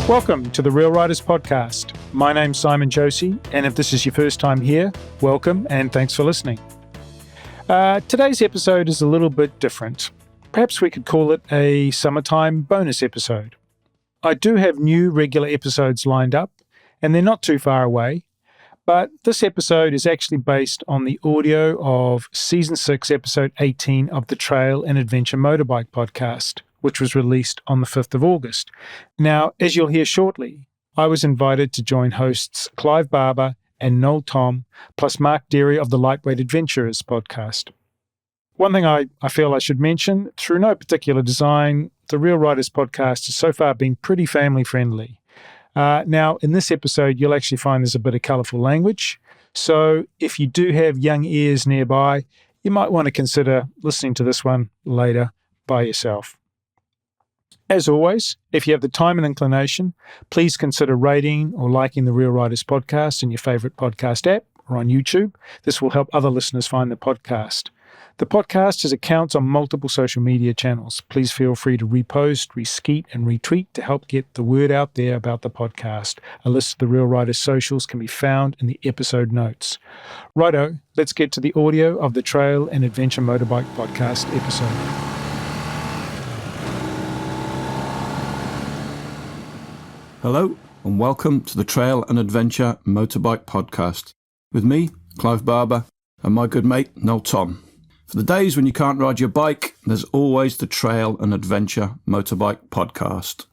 Welcome to the Reel Riders podcast. My name's Simon Josie, and if this is your first time here, welcome and thanks for listening. Today's episode is a little bit different. Perhaps we could call it a summertime bonus episode. I do have new regular episodes lined up, and they're not too far away, but this episode is actually based on the audio of Season 6, Episode 18 of the Trail and Adventure Motorbike podcast, which was released on the 5th of August. Now, as you'll hear shortly, I was invited to join hosts Clive Barber and Noel Thom, plus Marc Deri of the Lightweight Adventurers podcast. One thing I feel I should mention, through no particular design, the Reel Riders podcast has so far been pretty family-friendly. Now, in this episode, you'll actually find there's a bit of colourful language, so if you do have young ears nearby, you might want to consider listening to this one later by yourself. As always, if you have the time and inclination, please consider rating or liking the Reel Riders podcast in your favourite podcast app or on YouTube. This will help other listeners find the podcast. The podcast has accounts on multiple social media channels. Please feel free to repost, reskeet, and retweet to help get the word out there about the podcast. A list of the Reel Riders socials can be found in the episode notes. Righto, let's get to the audio of the Trail and Adventure Motorbike podcast episode. Hello and welcome to the Trail and Adventure Motorbike podcast with me, Clive Barber, and my good mate, Noel Thom. For the days when you can't ride your bike, there's always the Trail and Adventure Motorbike podcast.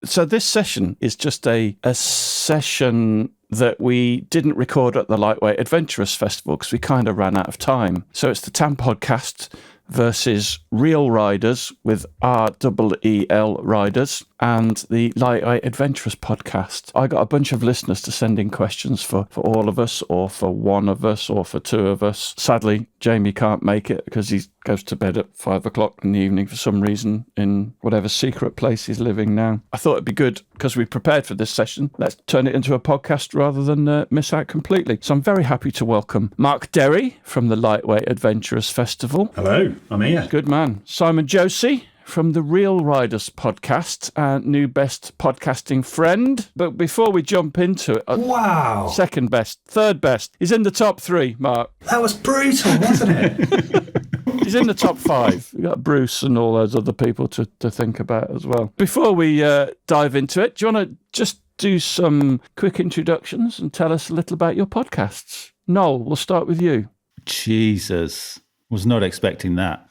So this session is just a session that we didn't record at the Lightweight Adventurers Festival because we kind of ran out of time. So it's the TAMPodcast versus Reel Riders with REEL Riders and the Lightweight Adventurers podcast. I got a bunch of listeners to send in questions for all of us, or for one of us, or for two of us. Sadly, Jamie can't make it because he goes to bed at 5 o'clock in the evening for some reason in whatever secret place he's living now. I thought it'd be good because we prepared for this session. Let's turn it into a podcast rather than miss out completely. So I'm very happy to welcome Marc Deri from the Lightweight Adventurers Festival. Hello, I'm here. Good man. Simon Josie from the Reel Riders podcast, our new best podcasting friend. But before we jump into it, Wow. Second best, third best. He's in the top 3, Mark. That was brutal, wasn't it? He's in the top 5. We've got Bruce and all those other people to think about as well. Before we dive into it, do you want to just do some quick introductions and tell us a little about your podcasts? Noel, we'll start with you. Jesus, was not expecting that.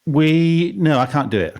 No, I can't do it.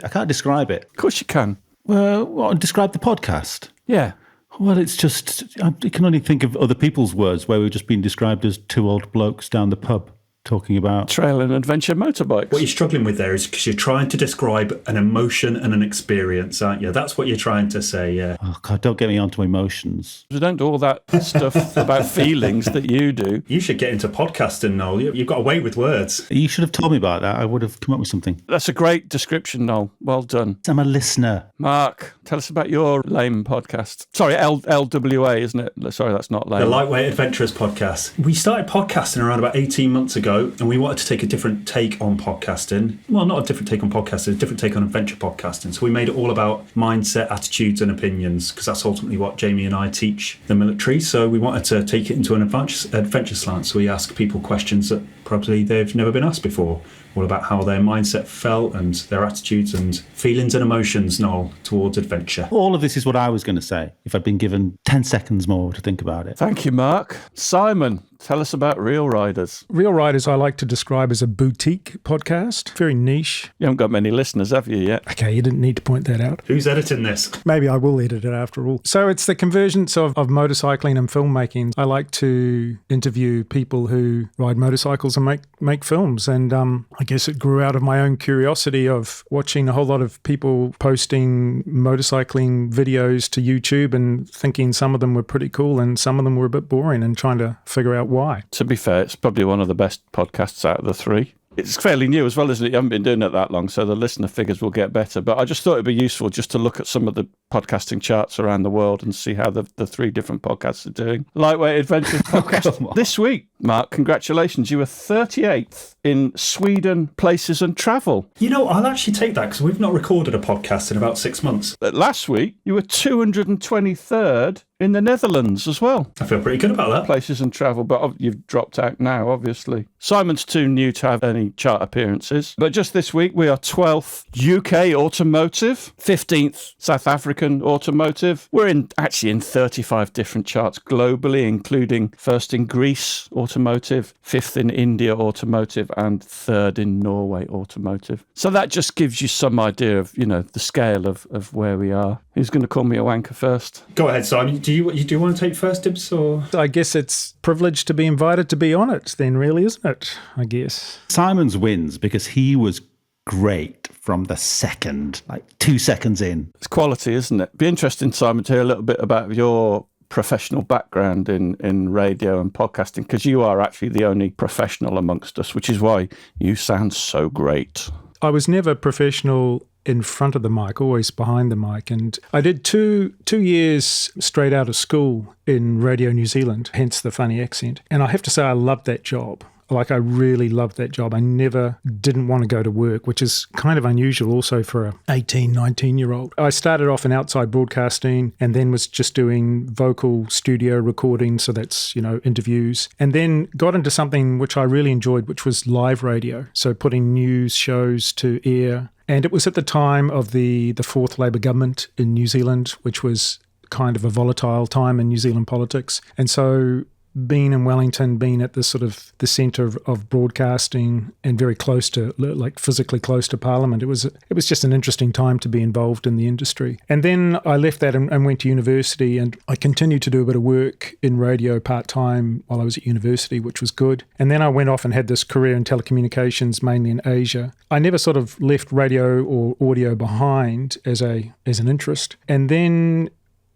I can't describe it. Of course you can. Well, describe the podcast. Yeah. Well, it's just, I can only think of other people's words where we've just been described as two old blokes down the pub talking about Trail and Adventure Motorbikes. What you're struggling with there is because you're trying to describe an emotion and an experience, aren't you? That's what you're trying to say, yeah. Oh, God, don't get me onto emotions. We don't do all that stuff about feelings that you do. You should get into podcasting, Noel. You've got a way with words. You should have told me about that. I would have come up with something. That's a great description, Noel. Well done. I'm a listener. Mark, tell us about your lame podcast. Sorry, LWA, isn't it? Sorry, that's not lame. The Lightweight Adventurers podcast. We started podcasting around about 18 months ago, and we wanted to take a different take on podcasting. Well, not a different take on podcasting, a different take on adventure podcasting. So we made it all about mindset, attitudes and opinions, because that's ultimately what Jamie and I teach the military. So we wanted to take it into an adventure slant. So we ask people questions that probably they've never been asked before, all about how their mindset felt and their attitudes and feelings and emotions, Noel, towards adventure. All of this is what I was going to say if I'd been given 10 seconds more to think about it. Thank you, Mark. Simon, tell us about Reel Riders. Reel Riders I like to describe as a boutique podcast, very niche. You haven't got many listeners, have you, yet? Okay, you didn't need to point that out. Who's editing this? Maybe I will edit it after all. So it's the convergence of motorcycling and filmmaking. I like to interview people who ride motorcycles and make films. And I guess it grew out of my own curiosity of watching a whole lot of people posting motorcycling videos to YouTube and thinking some of them were pretty cool and some of them were a bit boring and trying to figure out why. To be fair, it's probably one of the best podcasts out of the 3. It's fairly new as well, isn't it? You haven't been doing it that long, so the listener figures will get better. But I just thought it'd be useful just to look at some of the podcasting charts around the world and see how the three different podcasts are doing. Lightweight Adventures podcast this week. Mark, congratulations. You were 38th in Sweden, places and travel. You know, I'll actually take that because we've not recorded a podcast in about 6 months. Last week, you were 223rd in the Netherlands as well. I feel pretty good about that. Places and travel, but you've dropped out now, obviously. Simon's too new to have any chart appearances. But just this week, we are 12th UK automotive, 15th South African automotive. We're actually in 35 different charts globally, including first in Greece automotive, 5th in India automotive, and 3rd in Norway automotive. So that just gives you some idea of, the scale of where we are. Who's going to call me a wanker first? Go ahead, Simon. Do you want to take first dibs? Or I guess it's privileged to be invited to be on it then, really, isn't it? I guess. Simon's wins because he was great from the second, 2 seconds in. It's quality, isn't it? Be interesting, Simon, to hear a little bit about your professional background in radio and podcasting, because you are actually the only professional amongst us, which is why you sound so great. I was never professional in front of the mic, always behind the mic. And I did two years straight out of school in Radio New Zealand, hence the funny accent. And I have to say, I loved that job. I really loved that job. I never didn't want to go to work, which is kind of unusual also for an 18, 19-year-old. I started off in outside broadcasting and then was just doing vocal studio recording. So that's, interviews. And then got into something which I really enjoyed, which was live radio. So putting news shows to air. And it was at the time of the fourth Labour government in New Zealand, which was kind of a volatile time in New Zealand politics. And so being in Wellington, being at the sort of the centre of broadcasting and very close to, physically close to Parliament, it was just an interesting time to be involved in the industry. And then I left that and went to university, and I continued to do a bit of work in radio part-time while I was at university, which was good. And then I went off and had this career in telecommunications, mainly in Asia. I never sort of left radio or audio behind as an interest. And then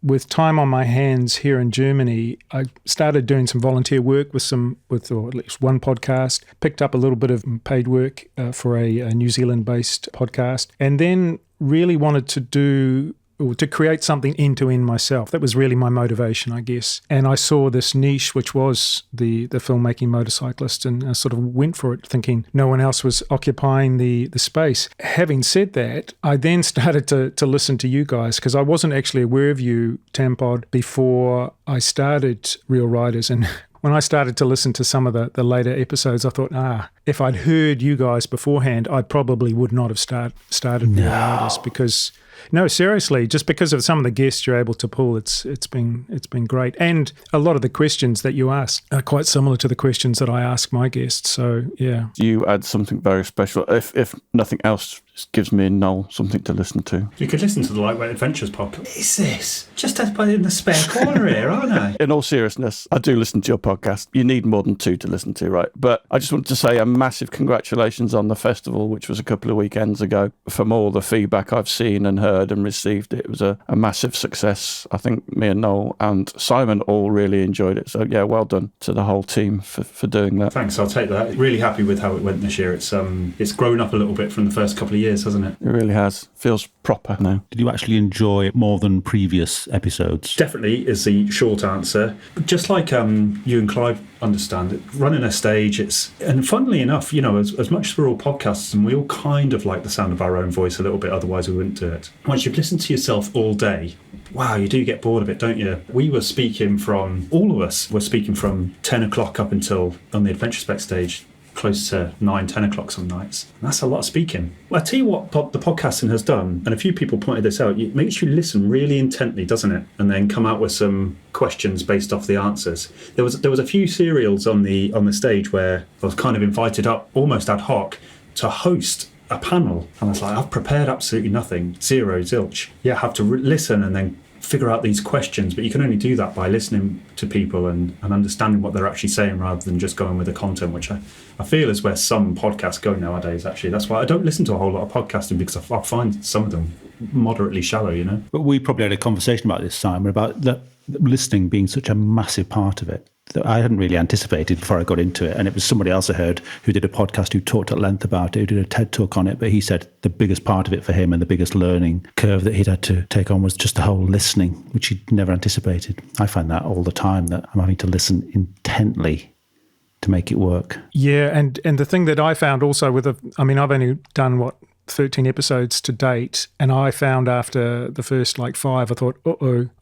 with time on my hands here in Germany, I started doing some volunteer work or at least one podcast, picked up a little bit of paid work for a New Zealand-based podcast, and then really wanted to create something end-to-end myself. That was really my motivation, I guess. And I saw this niche, which was the filmmaking motorcyclist, and I sort of went for it, thinking no one else was occupying the space. Having said that, I then started to listen to you guys, because I wasn't actually aware of you, TAMPod, before I started Reel Riders. And when I started to listen to some of the later episodes, I thought, if I'd heard you guys beforehand, I probably would not have started Reel Riders, because... No, seriously, just because of some of the guests you're able to pull, it's been great. And a lot of the questions that you ask are quite similar to the questions that I ask my guests. So, yeah. You add something very special. If nothing else, it gives me and Noel something to listen to. You could listen to the Lightweight Adventures podcast. What is this? Just in the spare corner here, aren't I? In all seriousness, I do listen to your podcast. You need more than two to listen to, right? But I just wanted to say a massive congratulations on the festival, which was a couple of weekends ago. From all the feedback I've seen and heard and received, it was a massive success. I think me and Noel and Simon all really enjoyed it. So yeah, well done to the whole team for doing that. Thanks, I'll take that. Really happy with how it went this year. It's grown up a little bit from the first couple of years, hasn't it? It really has. Feels proper now. Did you actually enjoy it more than previous episodes? Definitely is the short answer. Just like you and Clive understand it, running a stage, and funnily enough, as much as we're all podcasts and we all kind of like the sound of our own voice a little bit, otherwise we wouldn't do it. Once you've listened to yourself all day, wow, you do get bored of it, don't you? All of us were speaking from 10 o'clock up until on the Adventure Spec stage, close to 9, 10 o'clock some nights. And that's a lot of speaking. Well, I tell you what the podcasting has done, and a few people pointed this out, it makes you listen really intently, doesn't it? And then come out with some questions based off the answers. There was a few serials on the stage where I was kind of invited up almost ad hoc to host a panel. And I was like, I've prepared absolutely nothing, zero, zilch. Yeah, I have to listen and then figure out these questions, but you can only do that by listening to people and understanding what they're actually saying rather than just going with the content, which I feel is where some podcasts go nowadays, actually. That's why I don't listen to a whole lot of podcasting, because I find some of them moderately shallow, But we probably had a conversation about this, Simon, about listening being such a massive part of it. that I hadn't really anticipated before I got into it. And it was somebody else I heard who did a podcast who talked at length about it, who did a TED talk on it. But he said the biggest part of it for him and the biggest learning curve that he'd had to take on was just the whole listening, which he'd never anticipated. I find that all the time, that I'm having to listen intently to make it work. Yeah, and the thing that I found also I've only done 13 episodes to date, and I found after the first 5, I thought,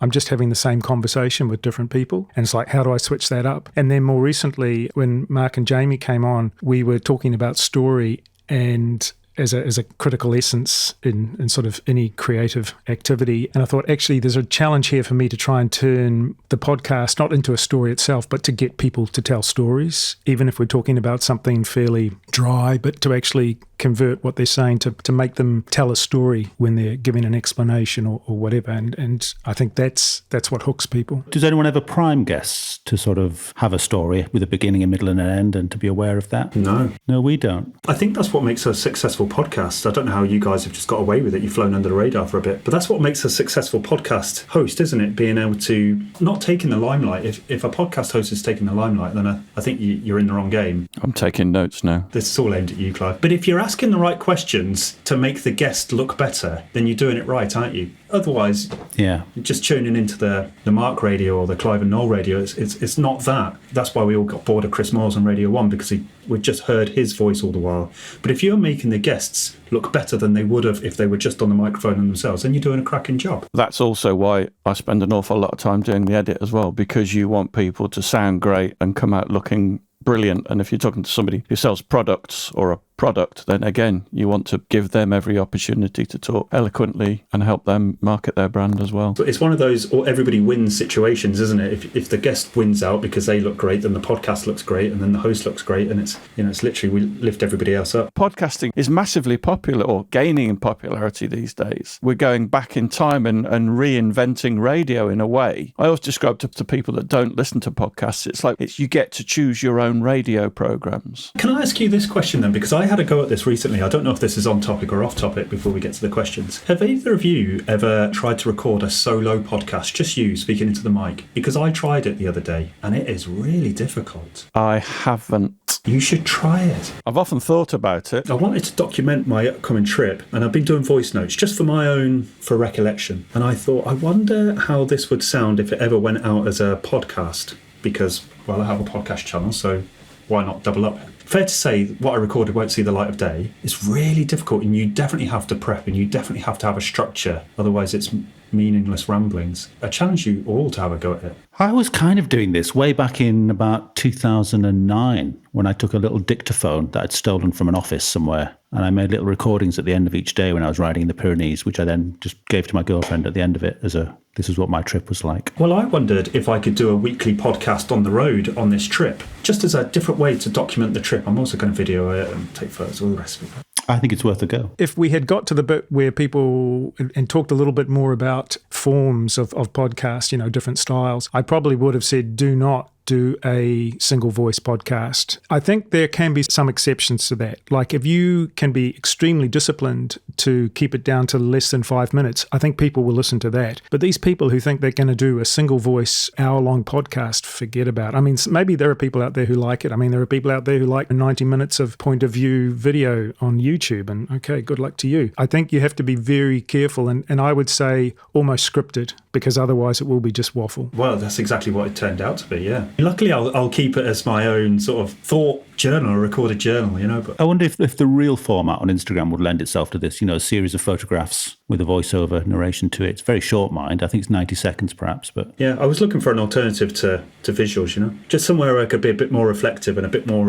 I'm just having the same conversation with different people, and it's like, how do I switch that up? And then more recently, when Mark and Jamie came on, we were talking about story and as a critical essence in sort of any creative activity. And I thought, actually, there's a challenge here for me to try and turn the podcast not into a story itself, but to get people to tell stories, even if we're talking about something fairly dry, but to actually convert what they're saying to make them tell a story when they're giving an explanation or whatever. And I think that's what hooks people. Does anyone ever prime guests to sort of have a story with a beginning, a middle and an end, and to be aware of that? No. No, we don't. I think that's what makes a successful podcast. I don't know how you guys have just got away with it. You've flown under the radar for a bit. But that's what makes a successful podcast host, isn't it? Being able to not taking the limelight. If a podcast host is taking the limelight, then I think you're in the wrong game. I'm taking notes now. This is all aimed at you, Clive. But if you're asking the right questions to make the guest look better, then you're doing it right, aren't you? Otherwise, yeah, just tuning into the Marc radio or the Clive and Noel radio, it's not that. That's why we all got bored of Chris Moores on Radio 1, because we just heard his voice all the while. But if you're making the guests look better than they would have if they were just on the microphone themselves, then you're doing a cracking job. That's also why I spend an awful lot of time doing the edit as well, because you want people to sound great and come out looking brilliant. And if you're talking to somebody who sells products or a product, then again, you want to give them every opportunity to talk eloquently and help them market their brand as well. But it's one of those everybody wins situations, isn't it? If the guest wins out because they look great, then the podcast looks great, and then the host looks great, and it's literally we lift everybody else up. Podcasting is massively popular, or gaining in popularity these days. We're going back in time and reinventing radio in a way. I always describe to people that don't listen to podcasts, it's like you get to choose your own radio programs. Can I ask you this question then? Because I had a go at this recently. I don't know if this is on topic or off topic before we get to the questions. Have either of you ever tried to record a solo podcast, just you speaking into the mic? Because I tried it the other day and it is really difficult. I haven't. You should try it. I've often thought about it. I wanted to document my upcoming trip, and I've been doing voice notes just for recollection. And I thought, I wonder how this would sound if it ever went out as a podcast. Because, well, I have a podcast channel, so why not double up? Fair to say, what I recorded won't see the light of day. It's really difficult, and you definitely have to prep, and you definitely have to have a structure. Otherwise, it's meaningless ramblings. I challenge you all to have a go at it. I was kind of doing this way back in about 2009 when I took a little dictaphone that I'd stolen from an office somewhere, and I made little recordings at the end of each day when I was riding in the Pyrenees, which I then just gave to my girlfriend at the end of it as this is what my trip was like. Well, I wondered if I could do a weekly podcast on the road on this trip, just as a different way to document the trip. I'm also going to video it and take photos, all the rest of it. I think it's worth a go. If we had got to the bit where people and talked a little bit more about forms of podcasts, different styles, I probably would have said do not do a single voice podcast. I think there can be some exceptions to that. Like if you can be extremely disciplined to keep it down to less than 5 minutes, I think people will listen to that. But these people who think they're going to do a single voice hour-long podcast, forget about it. I mean, maybe there are people out there who like it. I mean, there are people out there who like 90 minutes of point of view video on YouTube, and okay, good luck to you. I think you have to be very careful, and I would say almost scripted, because otherwise it will be just waffle. Well, that's exactly what it turned out to be, yeah. Luckily, I'll keep it as my own sort of thought journal, a recorded journal, But I wonder if the real format on Instagram would lend itself to this, a series of photographs with a voiceover narration to it. It's very short, mind. I think it's 90 seconds perhaps, but... Yeah, I was looking for an alternative to visuals, Just somewhere where I could be a bit more reflective and a bit more...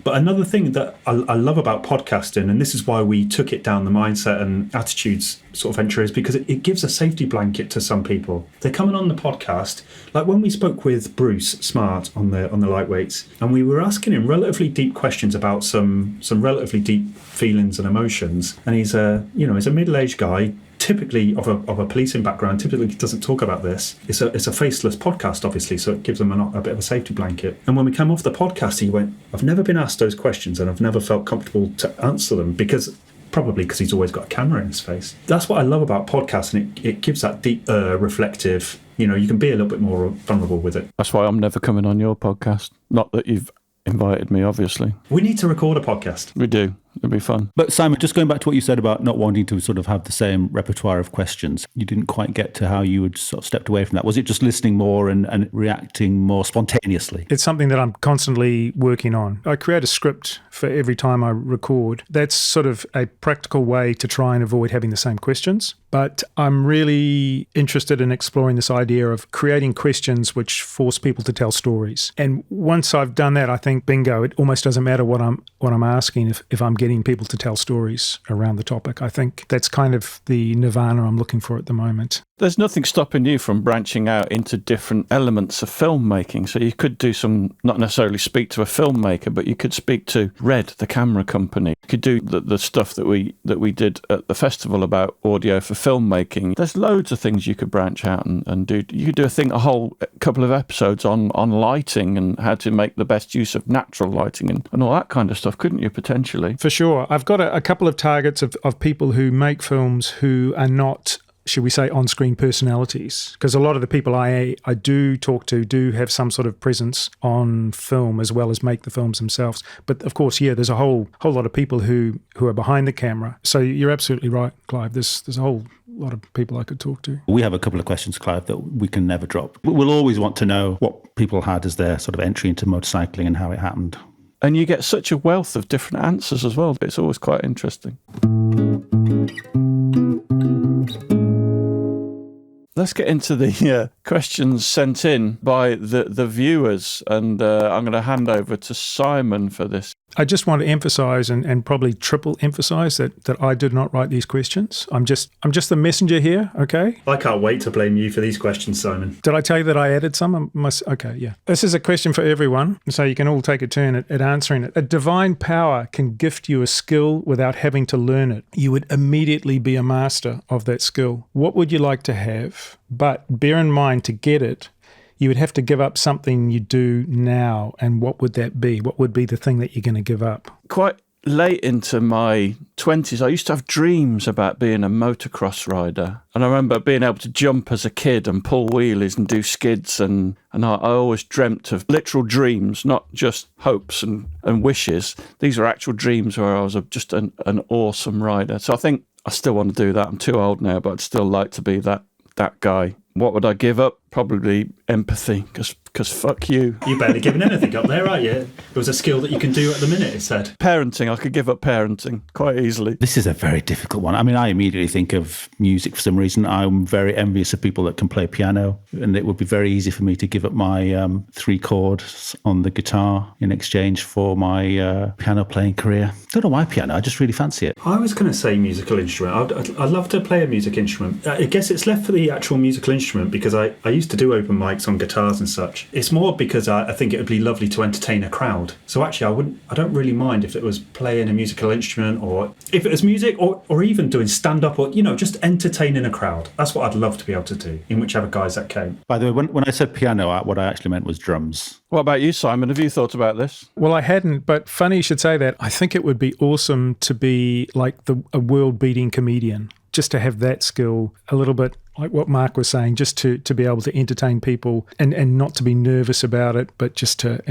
But another thing that I love about podcasting, and this is why we took it down the mindset and attitudes sort of venture, is because it gives a safety blanket to some people. They're coming on the podcast, like when we spoke with Bruce Smart on the lightweights, and we were asking him relatively deep questions about some relatively deep feelings and emotions, and he's a middle-aged guy, typically of a policing background, typically doesn't talk about this. It's a faceless podcast, obviously, so it gives them a bit of a safety blanket. And when we came off the podcast, he went, I've never been asked those questions and I've never felt comfortable to answer them, because probably because he's always got a camera in his face. That's what I love about podcasts, and it gives that deep, reflective, you can be a little bit more vulnerable with it. That's why I'm never coming on your podcast. Not that you've invited me, obviously. We need to record a podcast. We do. It'd be fun. But Simon, just going back to what you said about not wanting to sort of have the same repertoire of questions, you didn't quite get to how you would sort of stepped away from that. Was it just listening more and reacting more spontaneously? It's something that I'm constantly working on. I create a script for every time I record. That's sort of a practical way to try and avoid having the same questions. But I'm really interested in exploring this idea of creating questions which force people to tell stories. And once I've done that, I think, bingo, it almost doesn't matter what I'm asking if I'm getting people to tell stories around the topic. I think that's kind of the nirvana I'm looking for at the moment. There's nothing stopping you from branching out into different elements of filmmaking. So you could do not necessarily speak to a filmmaker, but you could speak to Red, the camera company. You could do the stuff that we did at the festival about audio for filmmaking. There's loads of things you could branch out and do. You could do a whole couple of episodes on lighting and how to make the best use of natural lighting and all that kind of stuff, couldn't you, potentially? For sure. I've got a couple of targets of people who make films who are not, should we say, on-screen personalities, because a lot of the people I do talk to do have some sort of presence on film as well as make the films themselves. But of course, there's a whole lot of people who are behind the camera. So you're absolutely right, Clive. There's a whole lot of people I could talk to. We have a couple of questions, Clive, that we can never drop. We'll always want to know what people had as their sort of entry into motorcycling and how it happened. And you get such a wealth of different answers as well. It's always quite interesting. Let's get into the questions sent in by the viewers, and I'm going to hand over to Simon for this. I just want to emphasise and probably triple emphasise that I did not write these questions. I'm just the messenger here, okay? I can't wait to blame you for these questions, Simon. Did I tell you that I added some? Okay, yeah. This is a question for everyone, so you can all take a turn at answering it. A divine power can gift you a skill without having to learn it. You would immediately be a master of that skill. What would you like to have? But bear in mind, to get it, you would have to give up something you do now. And what would that be? What would be the thing that you're going to give up? Quite late into my 20s, I used to have dreams about being a motocross rider. And I remember being able to jump as a kid and pull wheelies and do skids. And I always dreamt of literal dreams, not just hopes and wishes. These are actual dreams where I was just an awesome rider. So I think I still want to do that. I'm too old now, but I'd still like to be that guy. What would I give up? Probably empathy, because fuck you. You're barely giving anything up there, aren't you? It was a skill that you can do at the minute, it said. Parenting, I could give up parenting quite easily. This is a very difficult one. I mean, I immediately think of music for some reason. I'm very envious of people that can play piano, and it would be very easy for me to give up my 3 chords on the guitar in exchange for my piano playing career. Don't know why piano, I just really fancy it. I was going to say musical instrument. I'd love to play a music instrument. I guess it's left for the actual musical instrument because I used to do open mics on guitars and such. It's more because I think it would be lovely to entertain a crowd. So actually, I don't really mind if it was playing a musical instrument or if it was music or even doing stand-up or, just entertaining a crowd. That's what I'd love to be able to do in whichever guise that came. By the way, when I said piano, what I actually meant was drums. What about you, Simon? Have you thought about this? Well, I hadn't, but funny you should say that. I think it would be awesome to be like a world-beating comedian, just to have that skill a little bit. Like what Mark was saying, just to be able to entertain people and not to be nervous about it, but just to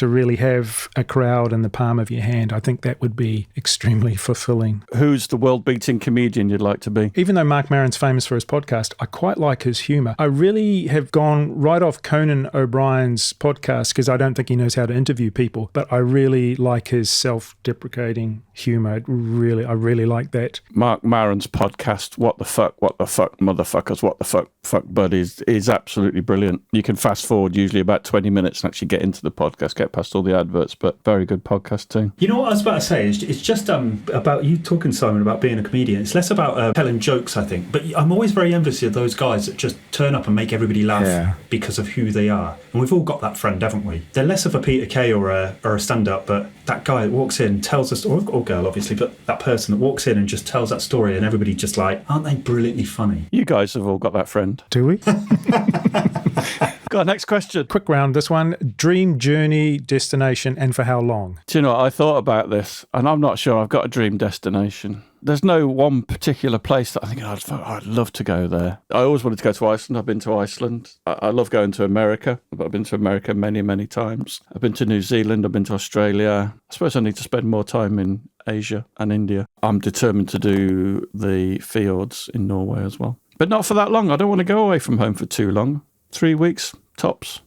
really have a crowd in the palm of your hand. I think that would be extremely fulfilling. Who's the world-beating comedian you'd like to be? Even though Mark Maron's famous for his podcast, I quite like his humour. I really have gone right off Conan O'Brien's podcast because I don't think he knows how to interview people, but I really like his self-deprecating humour. I really like that. Mark Maron's podcast, What the Fuck, Motherfuckers, What the Fuck Buddies, is absolutely brilliant. You can fast forward usually about 20 minutes and actually get into the podcast, get past all the adverts, but very good podcast too. You know what I was about to say? It's just about you talking, Simon, about being a comedian. It's less about telling jokes, I think, but I'm always very envious of those guys that just turn up and make everybody laugh because of who they are. And we've all got that friend, haven't we? They're less of a Peter Kay or a stand-up, but that guy that walks in, tells us, or girl obviously, but that person that walks in and just tells that story and everybody just like, aren't they brilliantly funny? You guys have all got that friend. Do we? Go on, next question. Quick round, this one. Dream journey, destination, and for how long? Do you know what? I thought about this, and I'm not sure I've got a dream destination. There's no one particular place that I think I'd love to go there. I always wanted to go to Iceland. I've been to Iceland. I love going to America, but I've been to America many, many times. I've been to New Zealand. I've been to Australia. I suppose I need to spend more time in Asia and India. I'm determined to do the fjords in Norway as well. But not for that long. I don't want to go away from home for too long. 3 weeks, tops.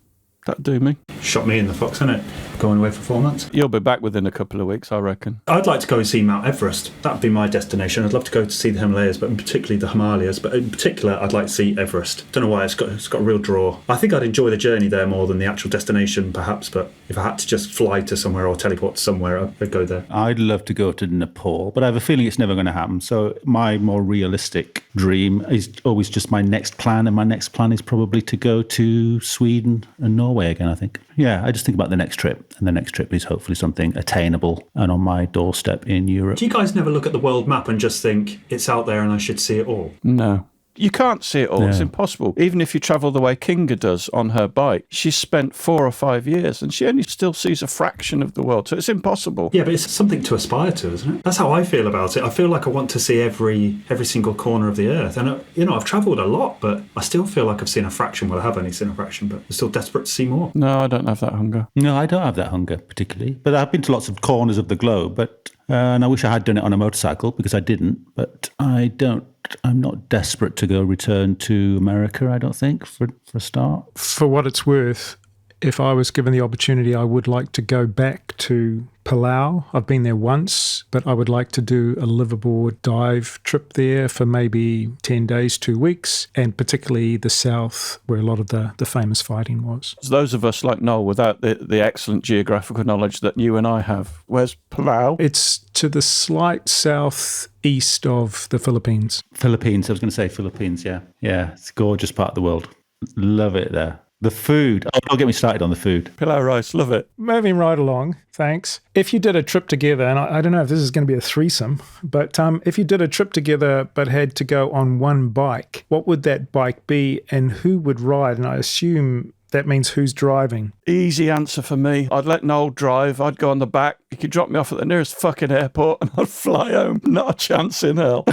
That'd do me. Shot me in the fox, innit? Going away for 4 months. You'll be back within a couple of weeks, I reckon. I'd like to go and see Mount Everest. That'd be my destination. I'd love to go to see the Himalayas, but particularly the Himalayas. But in particular, I'd like to see Everest. Don't know why, it's got a real draw. I think I'd enjoy the journey there more than the actual destination, perhaps. But if I had to just fly to somewhere or teleport to somewhere, I'd go there. I'd love to go to Nepal, but I have a feeling it's never going to happen. So my more realistic dream is always just my next plan, and my next plan is probably to go to Sweden and Norway again, I think. Yeah, I just think about the next trip, and the next trip is hopefully something attainable and on my doorstep in Europe. Do you guys never look at the world map and just think, it's out there and I should see it all? No. You can't see it all. Yeah. It's impossible. Even if you travel the way Kinga does on her bike, she's spent 4 or 5 years and she only still sees a fraction of the world. So it's impossible. Yeah, but it's something to aspire to, isn't it? That's how I feel about it. I feel like I want to see every single corner of the earth. And, I've travelled a lot, but I still feel like I've seen a fraction. Well, I have only seen a fraction, but I'm still desperate to see more. No, I don't have that hunger. No, I don't have that hunger particularly. But I've been to lots of corners of the globe, and I wish I had done it on a motorcycle because I didn't. But I'm not desperate to go return to America, I don't think, for a start. For what it's worth, if I was given the opportunity, I would like to go back to Palau. I've been there once, but I would like to do a liveaboard dive trip there for maybe 10 days, 2 weeks, and particularly the south where a lot of the famous fighting was. Those of us like Noel without the excellent geographical knowledge that you and I have, where's Palau? It's to the slight southeast of the Philippines. Philippines, I was going to say Philippines, yeah. Yeah, it's a gorgeous part of the world. Love it there. The food. Oh, don't get me started on the food. Pilau rice, love it. Moving right along, thanks. If you did a trip together, and I don't know if this is going to be a threesome, but if you did a trip together but had to go on one bike, what would that bike be and who would ride? And I assume that means who's driving. Easy answer for me. I'd let Noel drive. I'd go on the back. He could drop me off at the nearest fucking airport and I'd fly home. Not a chance in hell.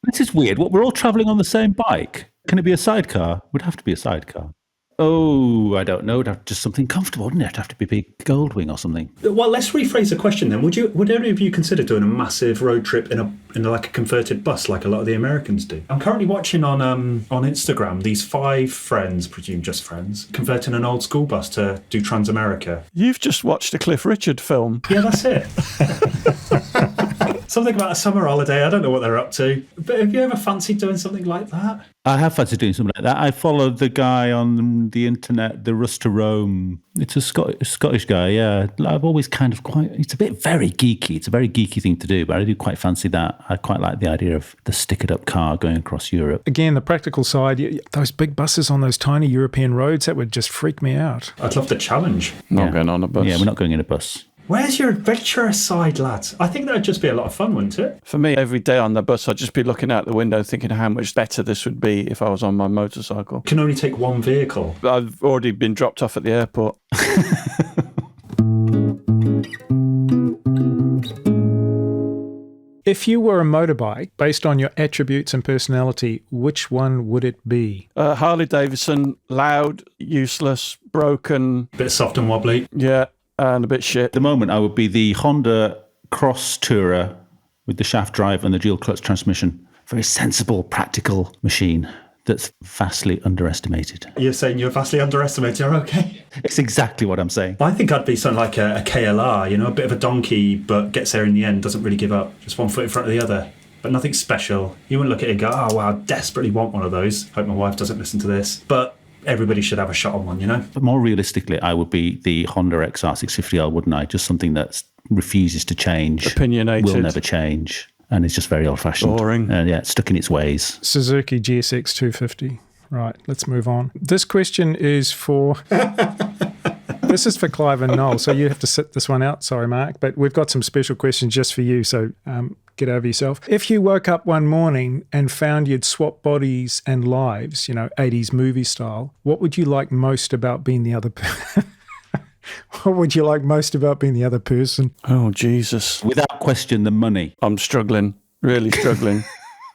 This is weird. We're all travelling on the same bike. Can it be a sidecar? Would have to be a sidecar. Oh, I don't know. It'd have just something comfortable, wouldn't it? It'd have to be a big Goldwing or something. Well, let's rephrase the question then. Would any of you consider doing a massive road trip in like a converted bus, like a lot of the Americans do? I'm currently watching on Instagram these 5 friends, presumed just friends, converting an old school bus to do Transamerica. You've just watched a Cliff Richard film. Yeah, that's it. Something about a summer holiday. I don't know what they're up to. But have you ever fancied doing something like that? I have fancied doing something like that. I followed the guy on the internet, the Rust to Rome. It's a Scottish guy, yeah. I've always kind of it's a bit very geeky. It's a very geeky thing to do, but I do quite fancy that. I quite like the idea of the stickered up car going across Europe. Again, the practical side, those big buses on those tiny European roads, that would just freak me out. I'd love the challenge. Not going on a bus. Yeah, we're not going in a bus. Where's your adventurous side, lads? I think that would just be a lot of fun, wouldn't it? For me, every day on the bus, I'd just be looking out the window thinking how much better this would be if I was on my motorcycle. Can only take one vehicle. I've already been dropped off at the airport. If you were a motorbike, based on your attributes and personality, which one would it be? Harley Davidson, loud, useless, broken. Bit soft and wobbly. Yeah. And a bit shit. At the moment, I would be the Honda Cross Tourer with the shaft drive and the dual clutch transmission. Very sensible, practical machine that's vastly underestimated. You're saying you're vastly underestimated, you're okay? It's exactly what I'm saying. I think I'd be something like a KLR, a bit of a donkey, but gets there in the end, doesn't really give up. Just one foot in front of the other. But nothing special. You wouldn't look at it and go, oh, wow, I desperately want one of those. Hope my wife doesn't listen to this. But everybody should have a shot on one, But more realistically, I would be the Honda XR650L, wouldn't I? Just something that refuses to change. Opinionated. Will never change. And it's just very old-fashioned. Boring. And it's stuck in its ways. Suzuki GSX 250. Right, let's move on. This question is for... This is for Clive and Noel, so you have to sit this one out. Sorry, Mark. But we've got some special questions just for you, so... get over yourself. If you woke up one morning and found you'd swap bodies and lives, 80s movie style, what would you like most about being the other person? What would you like most about being the other person? Oh, Jesus. Without question, the money. I'm struggling, really struggling.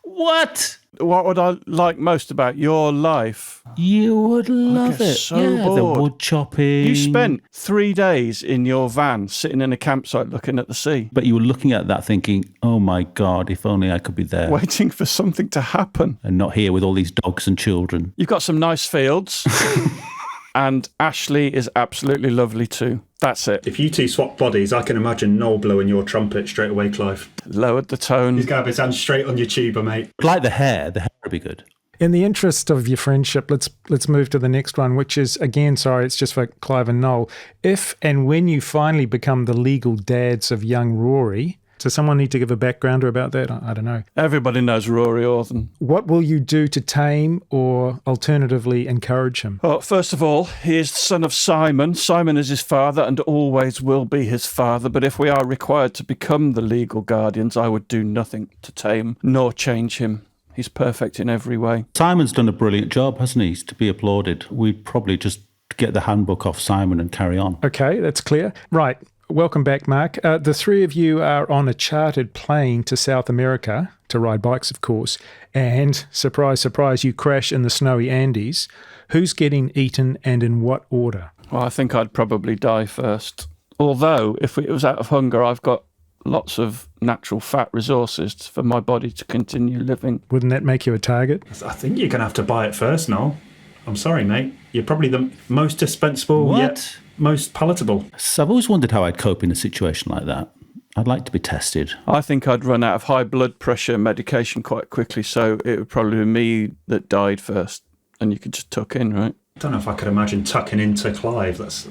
What? What would I like most about your life? You would love get it. so yeah, bored. The wood chopping. You spent 3 days in your van sitting in a campsite looking at the sea. But you were looking at that thinking, oh my God, if only I could be there. Waiting for something to happen. And not here with all these dogs and children. You've got some nice fields. And Ashley is absolutely lovely too. That's it. If you two swap bodies, I can imagine Noel blowing your trumpet straight away, Clive. Lowered the tone. He's going to have his hand straight on your tuba, mate. Like the hair would be good. In the interest of your friendship, let's move to the next one, which is, again, sorry, it's just for Clive and Noel. If and when you finally become the legal dads of young Rory, does someone need to give a backgrounder about that? I don't know. Everybody knows Rory Orton. What will you do to tame or alternatively encourage him? Well, first of all, he is the son of Simon. Simon is his father and always will be his father. But if we are required to become the legal guardians, I would do nothing to tame nor change him. He's perfect in every way. Simon's done a brilliant job, hasn't he? He's to be applauded. We'd probably just get the handbook off Simon and carry on. Okay, that's clear. Right. Welcome back, Mark. The three of you are on a chartered plane to South America to ride bikes, of course. And surprise, surprise, you crash in the snowy Andes. Who's getting eaten and in what order? Well, I think I'd probably die first. Although, if it was out of hunger, I've got lots of natural fat resources for my body to continue living. Wouldn't that make you a target? I think you're going to have to buy it first, Noel. I'm sorry, mate. You're probably the most dispensable yet most palatable. So I've always wondered how I'd cope in a situation like that. I'd like to be tested. I think I'd run out of high blood pressure medication quite quickly, so it would probably be me that died first, and you could just tuck in, right? I don't know if I could imagine tucking into Clive. It's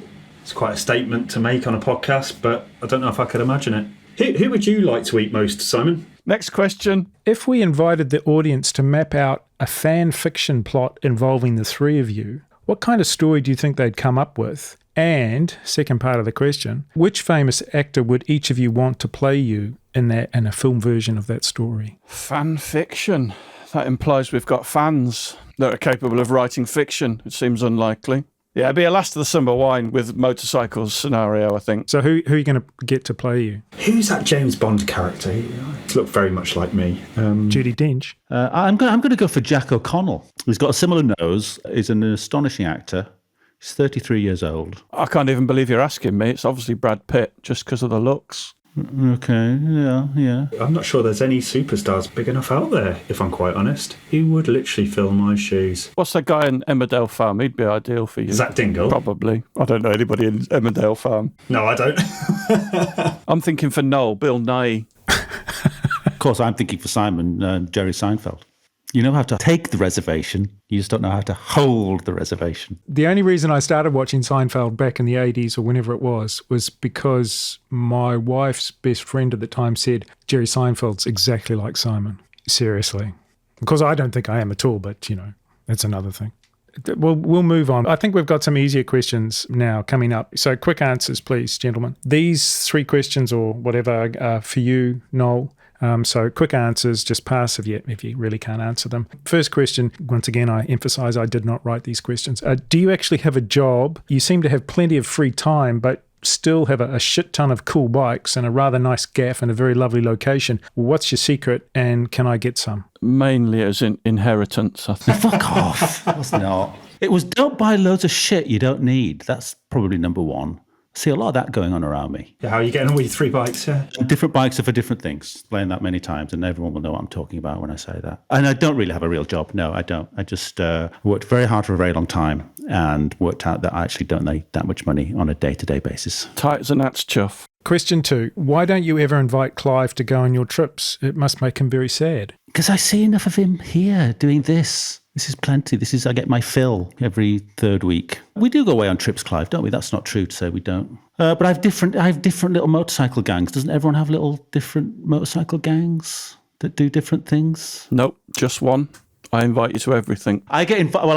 quite a statement to make on a podcast, but I don't know if I could imagine it. Who would you like to eat most, Simon? Next question. If we invited the audience to map out a fan fiction plot involving the three of you, what kind of story do you think they'd come up with? And, second part of the question, which famous actor would each of you want to play you in a film version of that story? Fan fiction. That implies we've got fans that are capable of writing fiction. It seems unlikely. Yeah, it'd be a last of the summer wine with motorcycles scenario, I think. So who are you going to get to play you? Who's that James Bond character? He looked very much like me. Judi Dench. I'm going to go for Jack O'Connell. He's got a similar nose. He's an astonishing actor. He's 33 years old. I can't even believe you're asking me. It's obviously Brad Pitt, just because of the looks. Okay, yeah. I'm not sure there's any superstars big enough out there, if I'm quite honest. Who would literally fill my shoes? What's that guy in Emmerdale Farm? He'd be ideal for you. Zach Dingle? Probably. I don't know anybody in Emmerdale Farm. No, I don't. I'm thinking for Noel, Bill Nighy. Of course, I'm thinking for Simon, Jerry Seinfeld. You know how to take the reservation. You just don't know how to hold the reservation. The only reason I started watching Seinfeld back in the 80s or whenever it was because my wife's best friend at the time said, Jerry Seinfeld's exactly like Simon. Seriously. Because I don't think I am at all, but, that's another thing. We'll move on. I think we've got some easier questions now coming up. So quick answers, please, gentlemen. These 3 questions or whatever are for you, Noel. So quick answers, just pass if you really can't answer them. First question, once again, I emphasize I did not write these questions. Do you actually have a job? You seem to have plenty of free time, but still have a shit ton of cool bikes and a rather nice gaff and a very lovely location. What's your secret and can I get some? Mainly as in inheritance, I think. Fuck off. It was not. It was don't buy loads of shit you don't need. That's probably number one. See a lot of that going on around me. How are you getting on with your 3 bikes? Yeah. Different bikes are for different things. Explain that many times, and everyone will know what I'm talking about when I say that. And I don't really have a real job. No, I don't. I just worked very hard for a very long time and worked out that I actually don't need that much money on a day-to-day basis. Tight as a gnat's chuff. Question 2. Why don't you ever invite Clive to go on your trips? It must make him very sad. Because I see enough of him here doing this. This is plenty. I get my fill every 3rd week. We do go away on trips, Clive, don't we? That's not true to say we don't. But I have different little motorcycle gangs. Doesn't everyone have little different motorcycle gangs that do different things? Nope, just one. I invite you to everything. I get invited.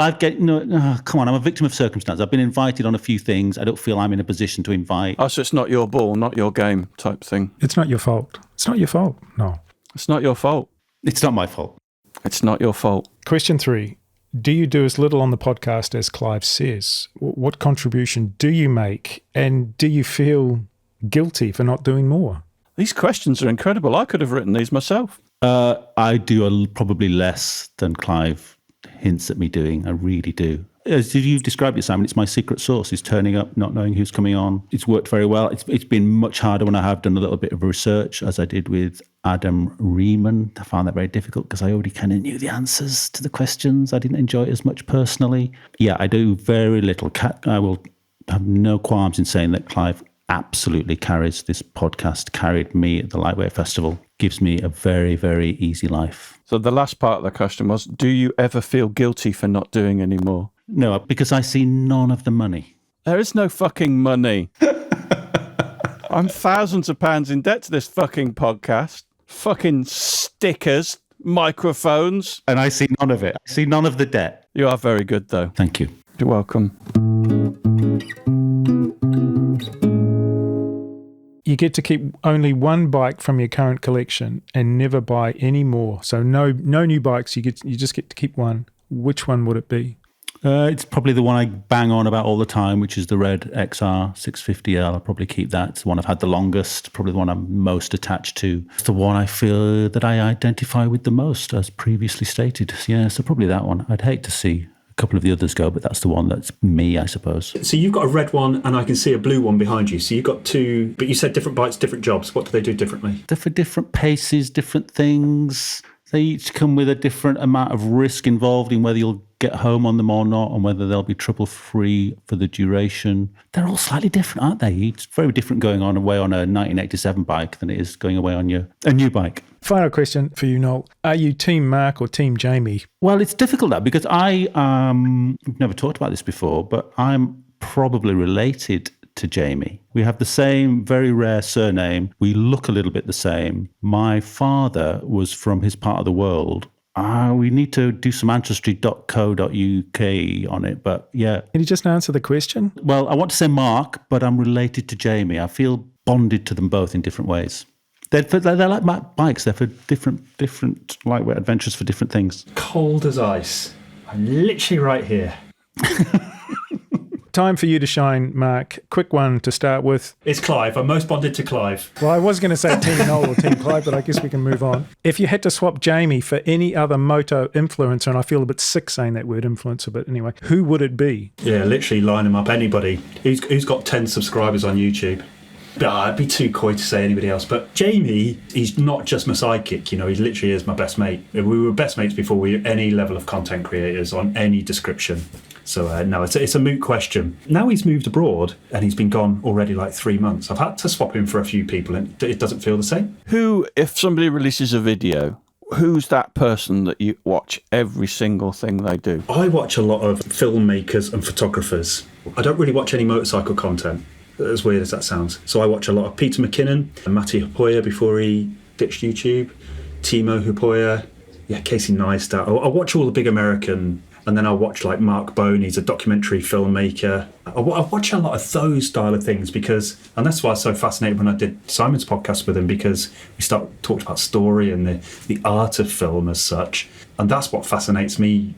Well, come on, I'm a victim of circumstance. I've been invited on a few things. I don't feel I'm in a position to invite. Oh, so it's not your ball, not your game type thing. It's not your fault. It's not your fault. No. It's not your fault. It's not my fault. It's not your fault. Question 3. Do you do as little on the podcast as Clive says? What contribution do you make? And do you feel guilty for not doing more? These questions are incredible. I could have written these myself. I do probably less than Clive hints at me doing. I really do. As you've described it, Simon, it's my secret sauce. It's turning up, not knowing who's coming on. It's worked very well. It's been much harder when I have done a little bit of research, as I did with Adam Riemann. I found that very difficult because I already kind of knew the answers to the questions. I didn't enjoy it as much personally. Yeah, I do very little. I will have no qualms in saying that Clive absolutely carries this podcast, carried me at the Lightweight Festival, gives me a very, very easy life. So the last part of the question was, do you ever feel guilty for not doing any more? No, because I see none of the money. There is no fucking money. I'm thousands of pounds in debt to this fucking podcast. Fucking stickers, microphones. And I see none of it. I see none of the debt. You are very good, though. Thank you. You're welcome. You get to keep only one bike from your current collection and never buy any more. So no new bikes. You just get to keep one. Which one would it be? It's probably the one I bang on about all the time, which is the red XR 650L. I'll probably keep that. It's the one I've had the longest, probably the one I'm most attached to. It's the one I feel that I identify with the most, as previously stated. Yeah, so probably that one. I'd hate to see a couple of the others go, but that's the one that's me, I suppose. So you've got a red one and I can see a blue one behind you. So you've got two, but you said different bikes, different jobs. What do they do differently? They're for different paces, different things. They each come with a different amount of risk involved in whether you'll get home on them or not, and whether they'll be trouble-free for the duration. They're all slightly different, aren't they? It's very different going on away on a 1987 bike than it is going away on a new bike. Final question for you, Noel. Are you Team Marc or Team Jamie? Well, it's difficult now because I've never talked about this before, but I'm probably related to Jamie. We have the same very rare surname. We look a little bit the same. My father was from his part of the world. We need to do some ancestry.co.uk on it, but yeah. Can you just answer the question? Well, I want to say Marc, but I'm related to Jamie. I feel bonded to them both in different ways. They're like bikes. They're for different lightweight adventures for different things. Cold as ice. I'm literally right here. Time for you to shine, Marc. Quick one to start with. It's Clive. I'm most bonded to Clive. Well, I was going to say Team Noel or Team Clive, but I guess we can move on. If you had to swap Jamie for any other moto influencer, and I feel a bit sick saying that word influencer, but anyway, who would it be? Yeah, literally line him up. Anybody. Who's got 10 subscribers on YouTube? I'd be too coy to say anybody else. But Jamie, he's not just my sidekick, he literally is my best mate. We were best mates before we were any level of content creators on any description. So no, it's a moot question. Now he's moved abroad and he's been gone already like 3 months. I've had to swap him for a few people and it doesn't feel the same. Who, if somebody releases a video, who's that person that you watch every single thing they do? I watch a lot of filmmakers and photographers. I don't really watch any motorcycle content, as weird as that sounds. So I watch a lot of Peter McKinnon and Matty Hoopoya before he ditched YouTube, Timo Hoopoya, Casey Neistat. I watch all the big American. And then I watch like Mark Bone, he's a documentary filmmaker. I watch a lot of those style of things and that's why I was so fascinated when I did Simon's podcast with him, because we talked about story and the art of film as such. And that's what fascinates me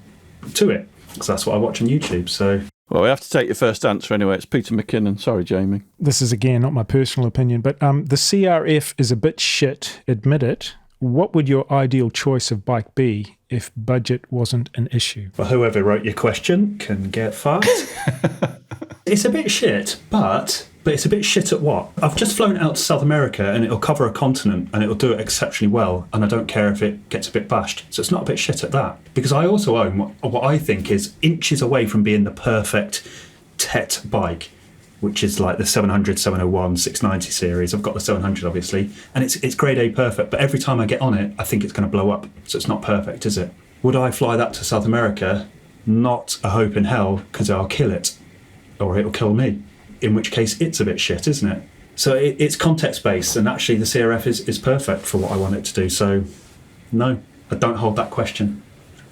to it, because that's what I watch on YouTube. So, well, we have to take your first answer anyway. It's Peter McKinnon. Sorry, Jamie. This is, again, not my personal opinion, but the CRF is a bit shit, admit it. What would your ideal choice of bike be if budget wasn't an issue? Well, whoever wrote your question can get fucked. It's a bit shit, but it's a bit shit at what? I've just flown out to South America and it'll cover a continent and it'll do it exceptionally well, and I don't care if it gets a bit bashed. So it's not a bit shit at that. Because I also own what I think is inches away from being the perfect TET bike, which is like the 700, 701, 690 series. I've got the 700, obviously, and it's grade A perfect, but every time I get on it, I think it's going to blow up, so it's not perfect, is it? Would I fly that to South America? Not a hope in hell, because I'll kill it, or it'll kill me, in which case it's a bit shit, isn't it? So it's context-based, and actually the CRF is perfect for what I want it to do, so no, I don't hold that question.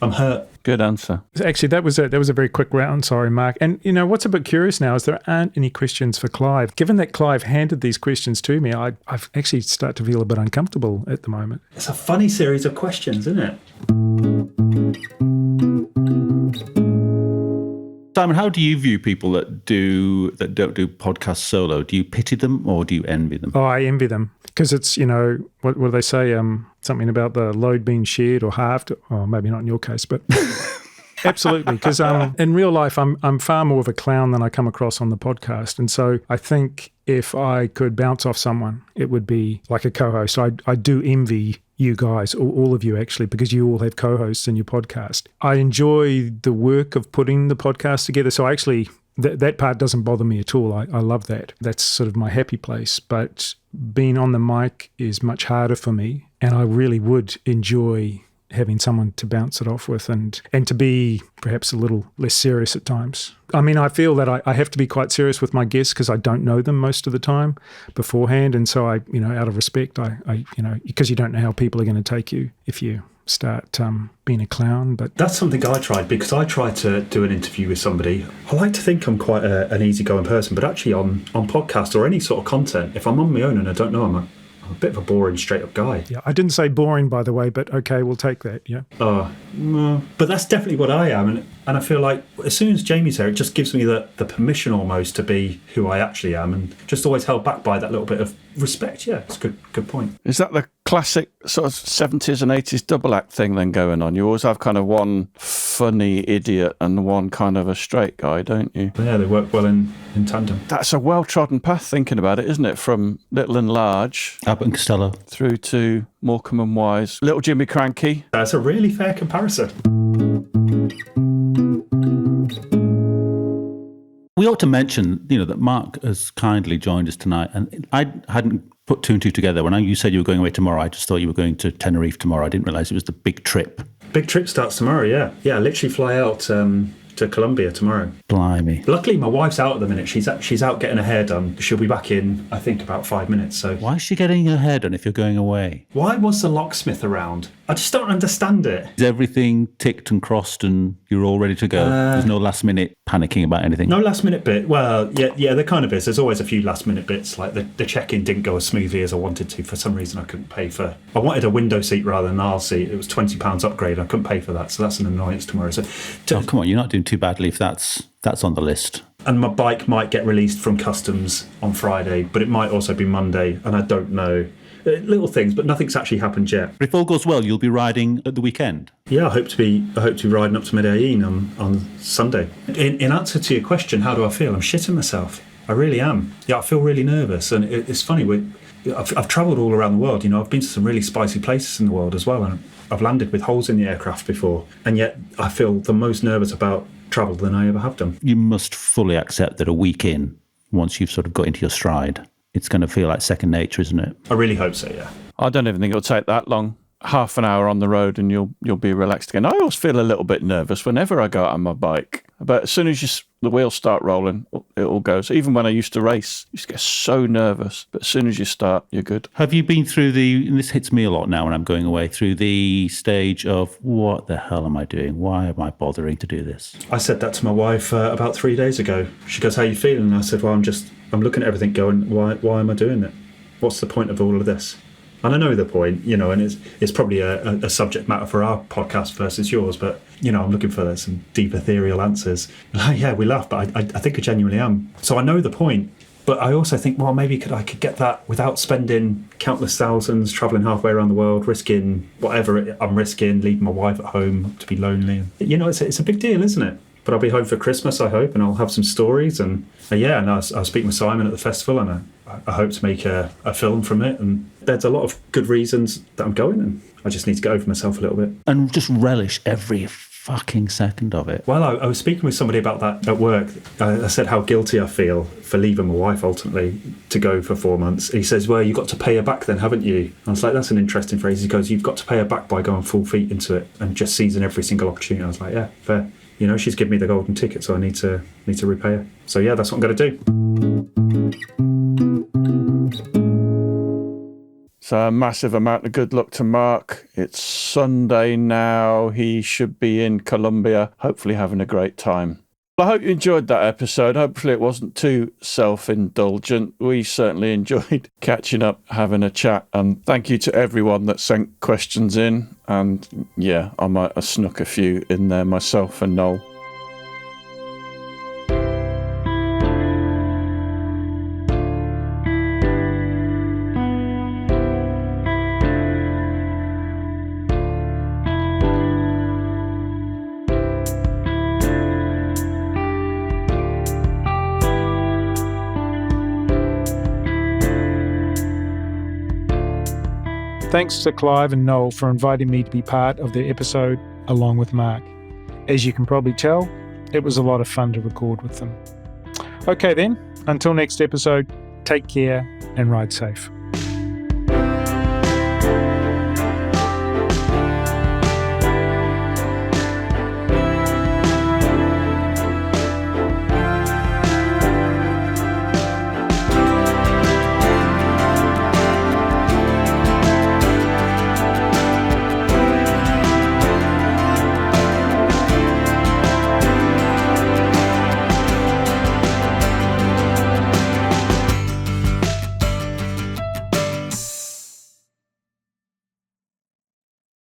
I'm hurt. Good answer. Actually, that was a very quick round. Sorry, Marc. And what's a bit curious now is there aren't any questions for Clive. Given that Clive handed these questions to me, I've actually started to feel a bit uncomfortable at the moment. It's a funny series of questions, isn't it? Simon, how do you view people that don't do podcasts solo? Do you pity them or do you envy them? Oh, I envy them because it's, what do they say? Something about the load being shared or halved. Or maybe not in your case, but absolutely. Because in real life, I'm far more of a clown than I come across on the podcast. And so I think if I could bounce off someone, it would be like a co-host. I do envy you guys, all of you actually, because you all have co-hosts in your podcast. I enjoy the work of putting the podcast together. So actually, that part doesn't bother me at all. I love that. That's sort of my happy place. But being on the mic is much harder for me. And I really would enjoy having someone to bounce it off with and to be perhaps a little less serious at times. I mean, I feel that I have to be quite serious with my guests because I don't know them most of the time beforehand. And so I, out of respect, I because you don't know how people are going to take you if you start being a clown. But that's something I tried, because I tried to do an interview with somebody. I like to think I'm quite an easygoing person, but actually on podcast or any sort of content, if I'm on my own and I don't know, I'm a bit of a boring, straight-up guy. Yeah, I didn't say boring, by the way, but okay, we'll take that, yeah. But that's definitely what I am, and I feel like as soon as Jamie's here, it just gives me the permission almost to be who I actually am, and just always held back by that little bit of respect. Yeah, it's a good point. Is that the classic sort of 70s and 80s double act thing then going on? You always have kind of one funny idiot and one kind of a straight guy, don't you? Yeah, they work well in tandem. That's a well-trodden path, thinking about it, isn't it? From Little and Large, Abbott and Costello, through to Morecambe and Wise, Little Jimmy Cranky. That's a really fair comparison. We ought to mention, that Mark has kindly joined us tonight, and I hadn't put two and two together. When you said you were going away tomorrow, I just thought you were going to Tenerife tomorrow. I didn't realise it was the big trip. Big trip starts tomorrow, yeah. Yeah, I literally fly out to Colombia tomorrow. Blimey. Luckily, my wife's out at the minute. She's out getting her hair done. She'll be back in, I think, about 5 minutes. So why is she getting her hair done if you're going away? Why was the locksmith around? I just don't understand it. Is everything ticked and crossed and you're all ready to go? There's no last minute panicking about anything? No last minute bit. Well, yeah, there kind of is. There's always a few last minute bits. Like the check-in didn't go as smoothly as I wanted to. For some reason, I couldn't pay for... I wanted a window seat rather than an aisle seat. It was £20 upgrade. I couldn't pay for that. So that's an annoyance tomorrow. So come on, you're not doing too badly if that's on the list. And my bike might get released from customs on Friday, but it might also be Monday, and I don't know. Little things, but nothing's actually happened yet. But if all goes well, you'll be riding at the weekend? Yeah, I hope to be riding up to Medellin on Sunday. In answer to your question, how do I feel? I'm shitting myself. I really am. Yeah, I feel really nervous, and it's funny. I've travelled all around the world. I've been to some really spicy places in the world as well, and I've landed with holes in the aircraft before, and yet I feel the most nervous about travel than I ever have done. You must fully accept that a week in, once you've sort of got into your stride, it's going to feel like second nature, isn't it? I really hope so, yeah. I don't even think it'll take that long. Half an hour on the road and you'll be relaxed again. I always feel a little bit nervous whenever I go out on my bike. But as soon as the wheels start rolling, it all goes. Even when I used to race, I used to get so nervous. But as soon as you start, you're good. Have you been through and this hits me a lot now when I'm going away, through the stage of, what the hell am I doing? Why am I bothering to do this? I said that to my wife about 3 days ago. She goes, how are you feeling? And I said, well, I'm looking at everything going, why am I doing it? What's the point of all of this? And I know the point, and it's probably a subject matter for our podcast versus yours, but, I'm looking for some deep ethereal answers. Yeah, we laugh, but I think I genuinely am. So I know the point, but I also think, well, maybe I could get that without spending countless thousands, travelling halfway around the world, risking whatever I'm risking, leaving my wife at home to be lonely. It's a big deal, isn't it? But I'll be home for Christmas, I hope, and I'll have some stories. And I was speaking with Simon at the festival, and I hope to make a film from it. And there's a lot of good reasons that I'm going, and I just need to get over myself a little bit. And just relish every fucking second of it. Well, I was speaking with somebody about that at work. I said how guilty I feel for leaving my wife ultimately to go for 4 months. And he says, well, you've got to pay her back then, haven't you? And I was like, that's an interesting phrase. He goes, you've got to pay her back by going full feet into it and just seizing every single opportunity. I was like, yeah, fair. She's given me the golden ticket, so I need to repay her. So yeah, that's what I'm going to do. So a massive amount of good luck to Mark. It's Sunday now. He should be in Colombia, hopefully having a great time. Well, I hope you enjoyed that episode. Hopefully it wasn't too self-indulgent. We certainly enjoyed catching up, having a chat. And thank you to everyone that sent questions in. And yeah, I might have snuck a few in there myself and Noel. Thanks to Clive and Noel for inviting me to be part of their episode along with Marc. As you can probably tell, it was a lot of fun to record with them. Okay then, until next episode, take care and ride safe.